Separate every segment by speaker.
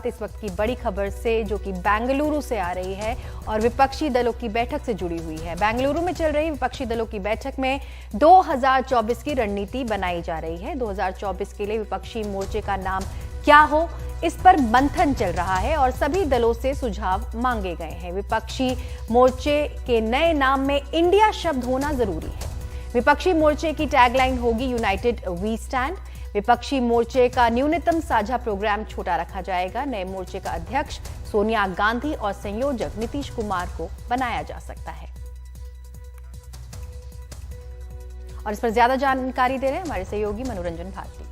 Speaker 1: शुरुआत इस वक्त की बड़ी खबर से, जो कि बेंगलुरु से आ रही है और विपक्षी दलों की बैठक से जुड़ी हुई है। बेंगलुरु में चल रही विपक्षी दलों की बैठक में 2024 की रणनीति बनाई जा रही है। 2024 के लिए विपक्षी मोर्चे का नाम क्या हो, इस पर मंथन चल रहा है और सभी दलों से सुझाव मांगे गए हैं। विपक्षी मोर्चे के नए नाम में इंडिया शब्द होना जरूरी है। विपक्षी मोर्चे की टैगलाइन होगी यूनाइटेड वी स्टैंड। विपक्षी मोर्चे का न्यूनतम साझा प्रोग्राम छोटा रखा जाएगा। नए मोर्चे का अध्यक्ष सोनिया गांधी और संयोजक नीतीश कुमार को बनाया जा सकता है। और इस पर ज्यादा जानकारी दे रहे हैं हमारे सहयोगी मनोरंजन भारती।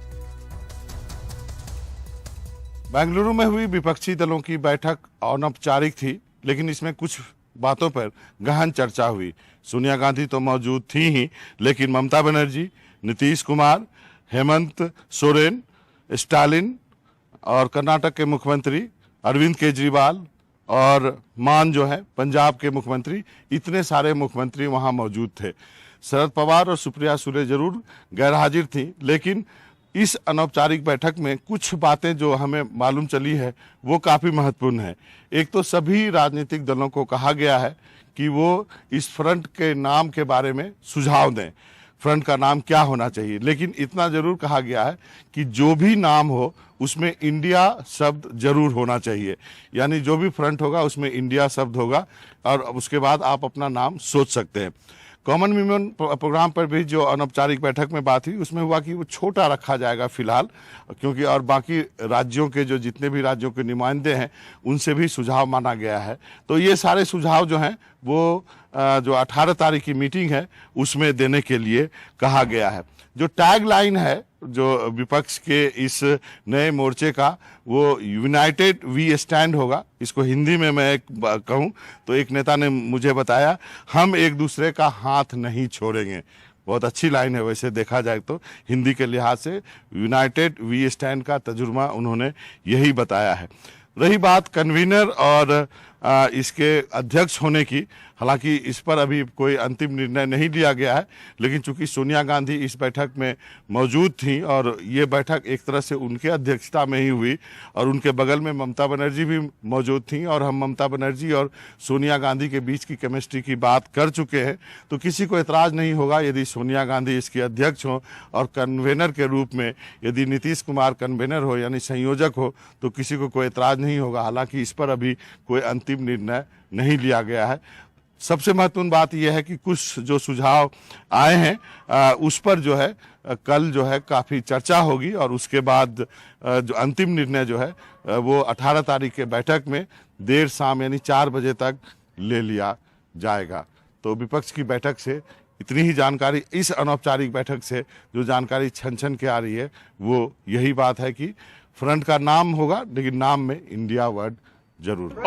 Speaker 2: बेंगलुरु में हुई विपक्षी दलों की बैठक अनौपचारिक थी, लेकिन इसमें कुछ बातों पर गहन चर्चा हुई। सोनिया गांधी तो मौजूद थी ही, लेकिन ममता बनर्जी, नीतीश कुमार, हेमंत सोरेन, स्टालिन और कर्नाटक के मुख्यमंत्री अरविंद केजरीवाल और मान जो है पंजाब के मुख्यमंत्री, इतने सारे मुख्यमंत्री वहां मौजूद थे। शरद पवार और सुप्रिया सुले जरूर गैरहाजिर थी, लेकिन इस अनौपचारिक बैठक में कुछ बातें जो हमें मालूम चली है वो काफ़ी महत्वपूर्ण है। एक तो सभी राजनीतिक दलों को कहा गया है कि वो इस फ्रंट के नाम के बारे में सुझाव दें, फ्रंट का नाम क्या होना चाहिए। लेकिन इतना जरूर कहा गया है कि जो भी नाम हो उसमें इंडिया शब्द जरूर होना चाहिए, यानी जो भी फ्रंट होगा उसमें इंडिया शब्द होगा और उसके बाद आप अपना नाम सोच सकते हैं। कॉमन मिनिमम प्रोग्राम पर भी जो अनौपचारिक बैठक में बात हुई उसमें हुआ कि वो छोटा रखा जाएगा फिलहाल, क्योंकि और बाकी राज्यों के जो जितने भी राज्यों के नुमाइंदे हैं उनसे भी सुझाव माना गया है। तो ये सारे सुझाव जो हैं वो जो 18 तारीख की मीटिंग है उसमें देने के लिए कहा गया है। जो टैग लाइन है जो विपक्ष के इस नए मोर्चे का, वो यूनाइटेड वी स्टैंड होगा। इसको हिंदी में मैं कहूँ तो एक नेता ने मुझे बताया, हम एक दूसरे का हाथ नहीं छोड़ेंगे। बहुत अच्छी लाइन है वैसे देखा जाए तो हिंदी के लिहाज से। यूनाइटेड वी स्टैंड का तजुर्बा उन्होंने यही बताया है। रही बात कन्वीनर और इसके अध्यक्ष होने की, हालांकि इस पर अभी कोई अंतिम निर्णय नहीं लिया गया है, लेकिन चूंकि सोनिया गांधी इस बैठक में मौजूद थी और ये बैठक एक तरह से उनके अध्यक्षता में ही हुई और उनके बगल में ममता बनर्जी भी मौजूद थी और हम ममता बनर्जी और सोनिया गांधी के बीच की केमिस्ट्री की बात कर चुके हैं, तो किसी को एतराज़ नहीं होगा यदि सोनिया गांधी इसके अध्यक्ष हो और कन्वेनर के रूप में यदि नीतीश कुमार कन्वेनर हो यानी संयोजक हो, तो किसी को कोई एतराज़ नहीं होगा। हालांकि इस पर अभी कोई अंतिम निर्णय नहीं लिया गया है। सबसे महत्वपूर्ण बात यह है कि कुछ जो सुझाव आए हैं उस पर जो है कल जो है काफ़ी चर्चा होगी और उसके बाद जो अंतिम निर्णय जो है वो 18 तारीख के बैठक में देर शाम यानी 4 बजे तक ले लिया जाएगा। तो विपक्ष की बैठक से इतनी ही जानकारी, इस अनौपचारिक बैठक से जो जानकारी छन छन के आ रही है वो यही बात है कि फ्रंट का नाम होगा, लेकिन नाम में इंडिया वर्ड जरूर।